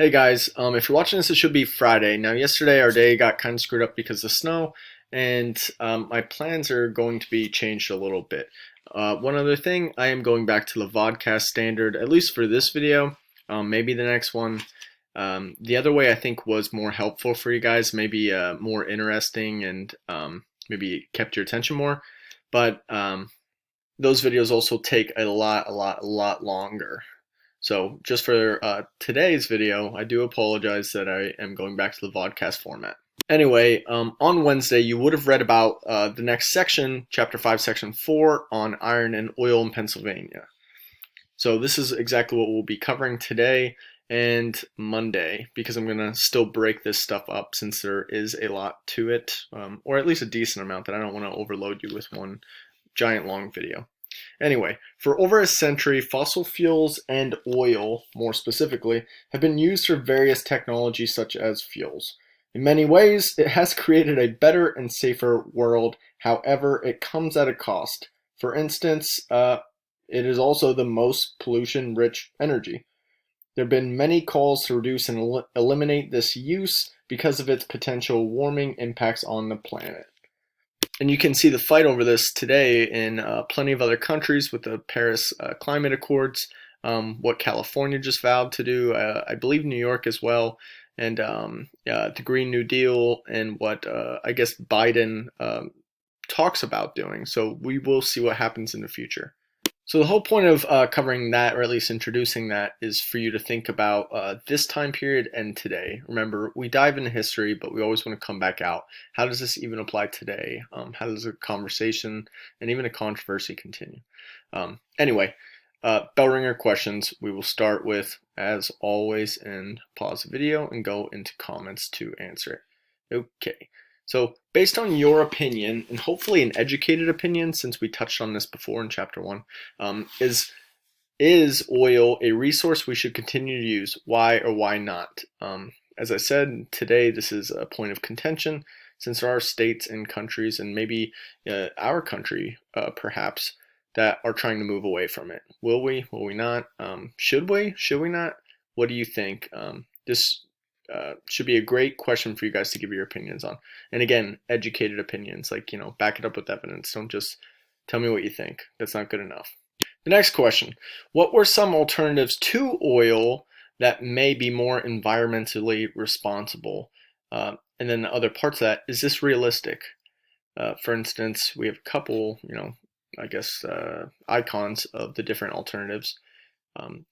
Hey guys, if you're watching this, it should be Friday. Now, yesterday our day got kind of screwed up because of snow, and my plans are going to be changed a little bit. One other thing, I am going back to the vodcast standard, at least for this video, maybe the next one. The other way I think was more helpful for you guys, maybe more interesting, and maybe kept your attention more. But those videos also take a lot longer. So just for today's video, I do apologize that I am going back to the vodcast format. Anyway, on Wednesday, you would have read about the next section, Chapter 5, Section 4, on iron and oil in Pennsylvania. So this is exactly what we'll be covering today and Monday, because I'm going to still break this stuff up since there is a lot to it, or at least a decent amount that I don't want to overload you with one giant long video. Anyway, for over a century, fossil fuels and oil, more specifically, have been used for various technologies such as fuels. In many ways, it has created a better and safer world. However, it comes at a cost. For instance, it is also the most pollution-rich energy. There have been many calls to reduce and eliminate this use because of its potential warming impacts on the planet. And you can see the fight over this today in plenty of other countries with the Paris Climate Accords, what California just vowed to do, I believe New York as well, and the Green New Deal, and what I guess Biden talks about doing. So we will see what happens in the future. So the whole point of covering that, or at least introducing that, is for you to think about this time period and today. Remember, we dive into history, but we always want to come back out. How does this even apply today? How does a conversation and even a controversy continue? Anyway, bell ringer questions. We will start with, as always, and pause the video and go into comments to answer it. Okay. So based on your opinion, and hopefully an educated opinion, since we touched on this before in chapter 1, is oil a resource we should continue to use? Why or why not? As I said, today this is a point of contention, since there are states and countries, and maybe our country perhaps, that are trying to move away from it. Will we? Will we not? Should we? Should we not? What do you think? This should be a great question for you guys to give your opinions on. And again, educated opinions, like, back it up with evidence. Don't just tell me what you think. That's not good enough. The next question, what were some alternatives to oil that may be more environmentally responsible? And then the other parts of that, is this realistic? For instance, we have a couple, I guess, icons of the different alternatives.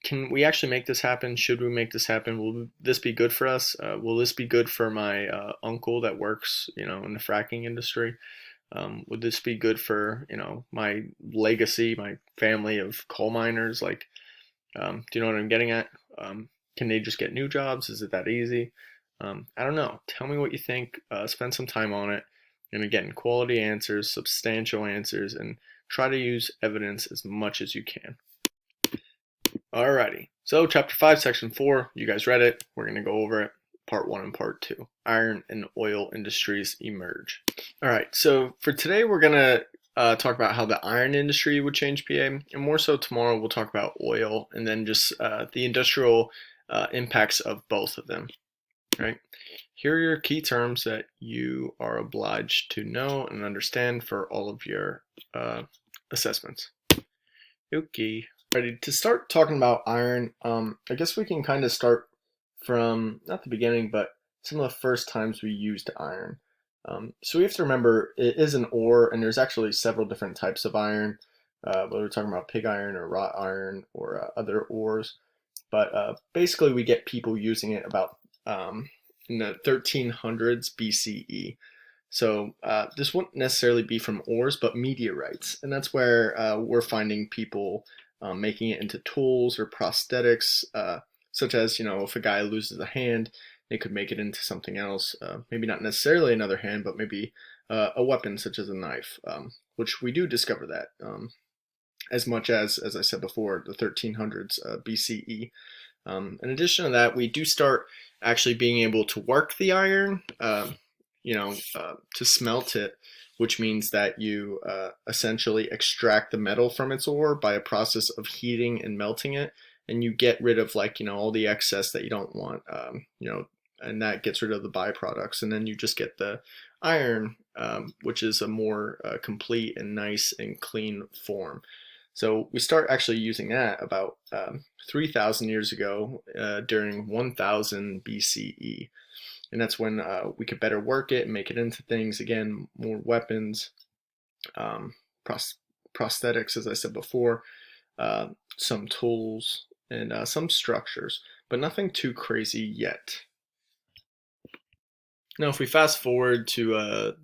Can we actually make this happen? Should we make this happen? Will this be good for us? Will this be good for my uncle that works, in the fracking industry? Would this be good for, my legacy, my family of coal miners? Like, do you know what I'm getting at? Can they just get new jobs? Is it that easy? I don't know. Tell me what you think. Spend some time on it. And again, quality answers, substantial answers, and try to use evidence as much as you can. Alrighty, so chapter 5, section 4, you guys read it. We're going to go over it, part 1 and part 2. Iron and oil industries emerge. Alright, so for today we're going to talk about how the iron industry would change PA, and more so tomorrow we'll talk about oil, and then just the industrial impacts of both of them. Right? Here are your key terms that you are obliged to know and understand for all of your assessments. Okay. Ready to start talking about iron. I guess we can kind of start from not the beginning, but some of the first times we used iron. So we have to remember it is an ore, and there's actually several different types of iron, whether we're talking about pig iron or wrought iron or other ores. But basically, we get people using it about in the 1300s BCE. So this wouldn't necessarily be from ores, but meteorites, and that's where we're finding people making it into tools or prosthetics, such as, if a guy loses a hand, they could make it into something else, maybe not necessarily another hand, but maybe a weapon such as a knife, which we do discover that as much as I said before, the 1300s BCE. In addition to that, we do start actually being able to work the iron, to smelt it, which means that you essentially extract the metal from its ore by a process of heating and melting it, and you get rid of like, all the excess that you don't want, and that gets rid of the byproducts, and then you just get the iron, which is a more complete and nice and clean form. So we start actually using that about 3,000 years ago, during 1000 BCE. And that's when we could better work it and make it into things. Again, more weapons, prosthetics, as I said before, some tools, and some structures, but nothing too crazy yet. Now, if we fast forward to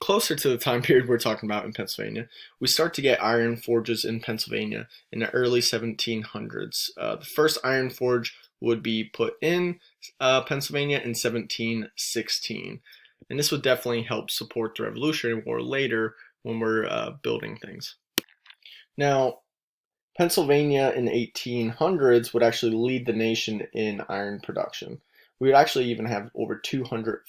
closer to the time period we're talking about in Pennsylvania, we start to get iron forges in Pennsylvania in the early 1700s. The first iron forge would be put in Pennsylvania in 1716. And this would definitely help support the Revolutionary War later when we're building things. Now, Pennsylvania in the 1800s would actually lead the nation in iron production. We would actually even have over 200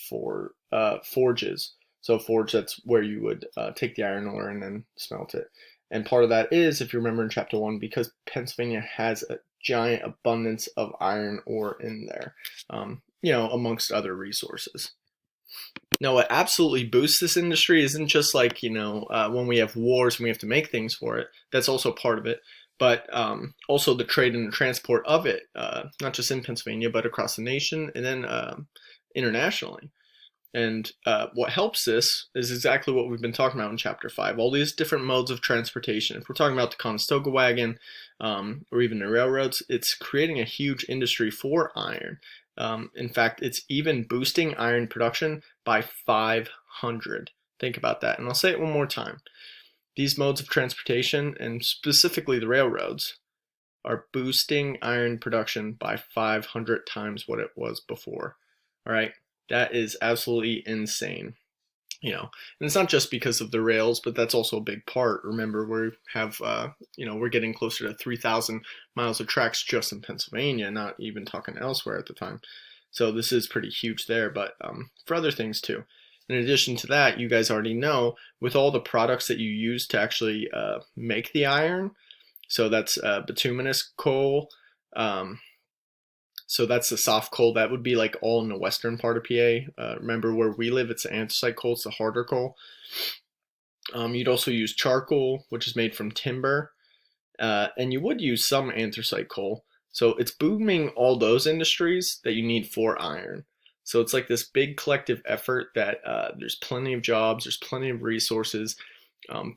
forges. So forge, that's where you would take the iron ore and then smelt it. And part of that is, if you remember in chapter 1, because Pennsylvania has a giant abundance of iron ore in there, amongst other resources. Now, what absolutely boosts this industry isn't just like, when we have wars and we have to make things for it. That's also part of it. But also the trade and the transport of it, not just in Pennsylvania, but across the nation, and then internationally. And what helps this is exactly what we've been talking about in Chapter 5, all these different modes of transportation. If we're talking about the Conestoga wagon, or even the railroads, it's creating a huge industry for iron. In fact, it's even boosting iron production by 500. Think about that. And I'll say it one more time. These modes of transportation, and specifically the railroads, are boosting iron production by 500 times what it was before. All right, that is absolutely insane. And it's not just because of the rails, but that's also a big part. Remember, we have, we're getting closer to 3,000 miles of tracks just in Pennsylvania, not even talking elsewhere at the time. So this is pretty huge there, but for other things too. In addition to that, you guys already know, with all the products that you use to actually make the iron, so that's bituminous coal, so that's the soft coal. That would be like all in the western part of PA. Remember, where we live, it's the anthracite coal, it's the harder coal. You'd also use charcoal, which is made from timber, and you would use some anthracite coal. So it's booming all those industries that you need for iron. So it's like this big collective effort that there's plenty of jobs, there's plenty of resources,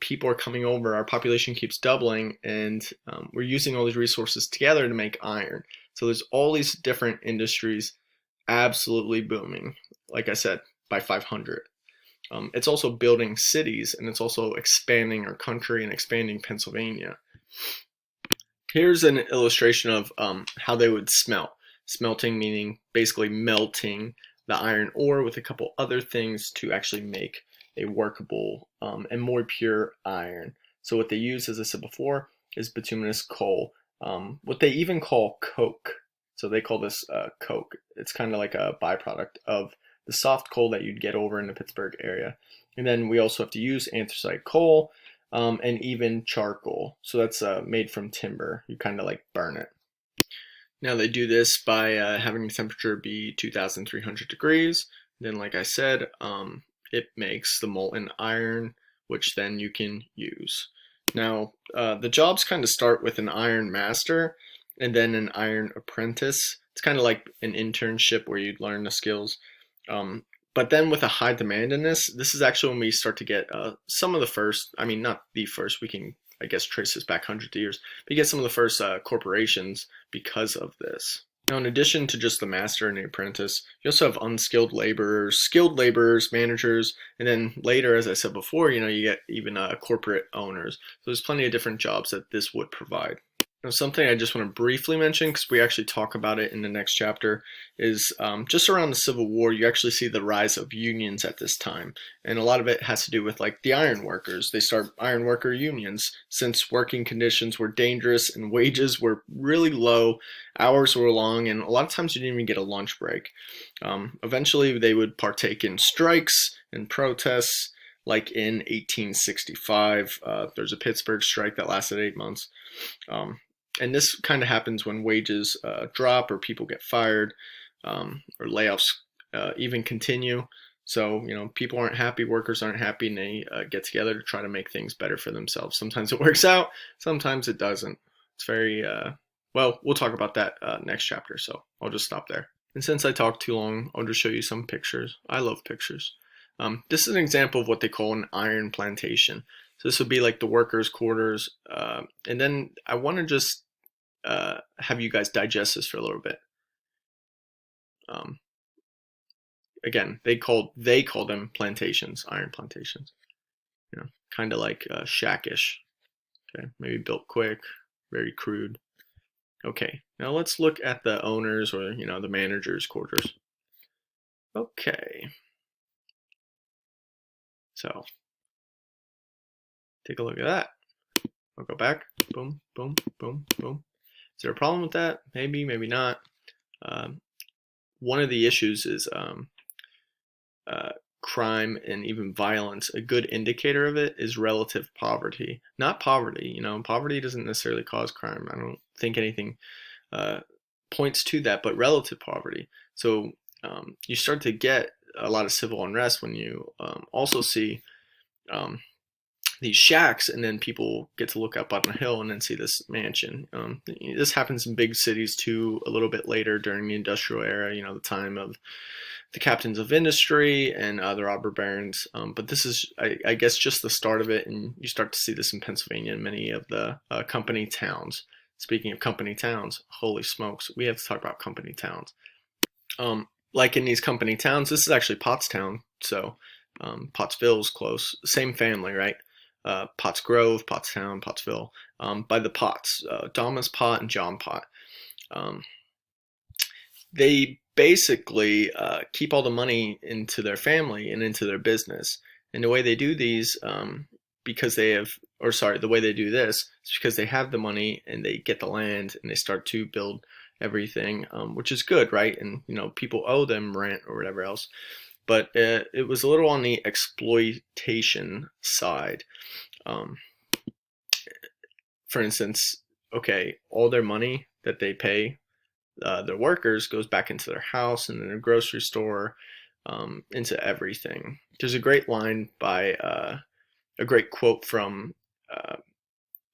people are coming over, our population keeps doubling, and we're using all these resources together to make iron. So there's all these different industries absolutely booming, like I said, by 500. It's also building cities, and it's also expanding our country and expanding Pennsylvania. Here's an illustration of how they would smelt. Smelting meaning basically melting the iron ore with a couple other things to actually make a workable and more pure iron. So what they use, as I said before, is bituminous coal. What they even call coke. So they call this coke. It's kind of like a byproduct of the soft coal that you'd get over in the Pittsburgh area. And then we also have to use anthracite coal and even charcoal. So that's made from timber. You kind of like burn it. Now they do this by having the temperature be 2,300 degrees. Then, like I said, it makes the molten iron, which then you can use. Now, the jobs kind of start with an iron master and then an iron apprentice. It's kind of like an internship where you learn the skills. But then with a high demand in this is actually when we start to get some of the first, I mean, not the first, we can, I guess, trace this back hundreds of years, but you get some of the first corporations because of this. Now, in addition to just the master and the apprentice, you also have unskilled laborers, skilled laborers, managers, and then later, as I said before, you get even corporate owners. So there's plenty of different jobs that this would provide. Now, something I just want to briefly mention, because we actually talk about it in the next chapter, is just around the Civil War, you actually see the rise of unions at this time. And a lot of it has to do with like the iron workers. They start iron worker unions since working conditions were dangerous and wages were really low, hours were long, and a lot of times you didn't even get a lunch break. Eventually, they would partake in strikes and protests. Like in 1865, there's a Pittsburgh strike that lasted 8 months. And this kind of happens when wages drop or people get fired, or layoffs even continue. So, people aren't happy, workers aren't happy, and they get together to try to make things better for themselves. Sometimes it works out, sometimes it doesn't. It's very, well, we'll talk about that next chapter, so I'll just stop there. And since I talked too long, I'll just show you some pictures. I love pictures. This is an example of what they call an iron plantation. So this would be like the workers' quarters. And then I want to just have you guys digest this for a little bit. Again, they call them plantations, iron plantations. Kind of like shackish. Okay, maybe built quick, very crude. Okay, now let's look at the owners, or the managers' quarters. Okay, so take a look at that. I'll go back. Boom, boom, boom, boom. Is there a problem with that? Maybe, maybe not. One of the issues is crime and even violence. A good indicator of it is relative poverty, not poverty. Poverty doesn't necessarily cause crime. I don't think anything points to that, but relative poverty. So you start to get a lot of civil unrest when you also see these shacks, and then people get to look up on a hill and then see this mansion. This happens in big cities too, a little bit later during the industrial era, the time of the captains of industry and the robber barons. But this is, I guess, just the start of it, and you start to see this in Pennsylvania and many of the company towns. Speaking of company towns, holy smokes, we have to talk about company towns. Like in these company towns, this is actually Pottstown, so Pottsville is close. Same family, right? Potts Grove, Pottstown, Pottsville, by the Potts, Thomas Pott and John Pott. They basically keep all the money into their family and into their business. And the way they do these, the way they do this is because they have the money and they get the land and they start to build everything, which is good, right? And people owe them rent or whatever else. But it was a little on the exploitation side. For instance, okay, all their money that they pay their workers goes back into their house and then their grocery store, into everything. There's a great line by a great quote from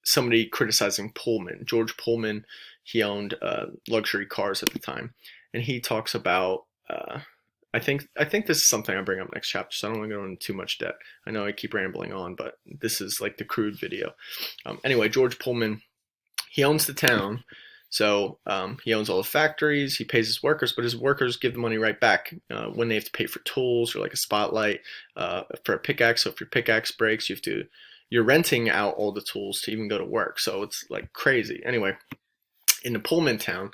somebody criticizing Pullman. George Pullman, he owned luxury cars at the time, and he talks about I think this is something I bring up next chapter, so I don't want to go into too much debt. I know I keep rambling on, but this is like the crude video. Anyway, George Pullman, he owns the town, so he owns all the factories, he pays his workers, but his workers give the money right back when they have to pay for tools or like a spotlight, for a pickaxe. So if your pickaxe breaks, you're renting out all the tools to even go to work. So it's like crazy. Anyway, in the Pullman town,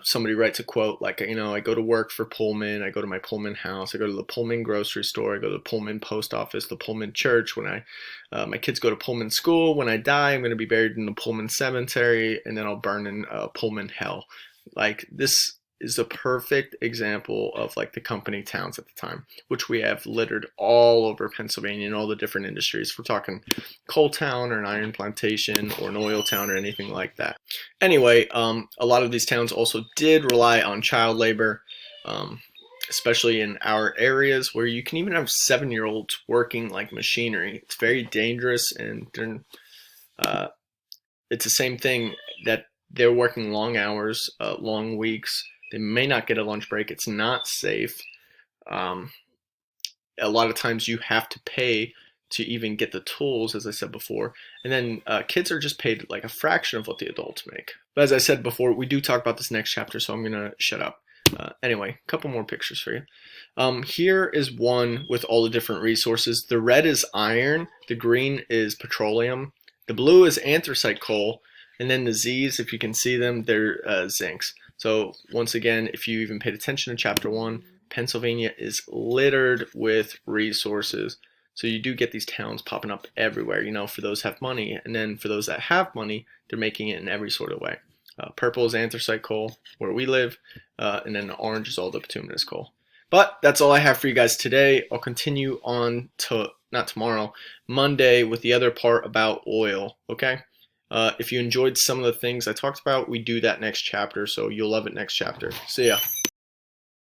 somebody writes a quote like, I go to work for Pullman, I go to my Pullman house, I go to the Pullman grocery store, I go to the Pullman post office, the Pullman church. When my kids go to Pullman school, when I die, I'm going to be buried in the Pullman cemetery, and then I'll burn in Pullman hell. Like, this is a perfect example of like the company towns at the time, which we have littered all over Pennsylvania in all the different industries. We're talking coal town or an iron plantation or an oil town or anything like that. Anyway, a lot of these towns also did rely on child labor, especially in our areas where you can even have 7-year-olds working like machinery. It's very dangerous, and it's the same thing that they're working long hours, long weeks. They may not get a lunch break. It's not safe. A lot of times you have to pay to even get the tools, as I said before. And then kids are just paid like a fraction of what the adults make. But as I said before, we do talk about this next chapter, so I'm going to shut up. Anyway, a couple more pictures for you. Here is one with all the different resources. The red is iron. The green is petroleum. The blue is anthracite coal. And then the Z's, if you can see them, they're zincs. So once again, if you even paid attention to chapter 1, Pennsylvania is littered with resources. So you do get these towns popping up everywhere, for those who have money. And then for those that have money, they're making it in every sort of way. Purple is anthracite coal, where we live. And then the orange is all the bituminous coal. But that's all I have for you guys today. I'll continue on to, not tomorrow, Monday with the other part about oil, okay? If you enjoyed some of the things I talked about, we do that next chapter, so you'll love it next chapter. See ya.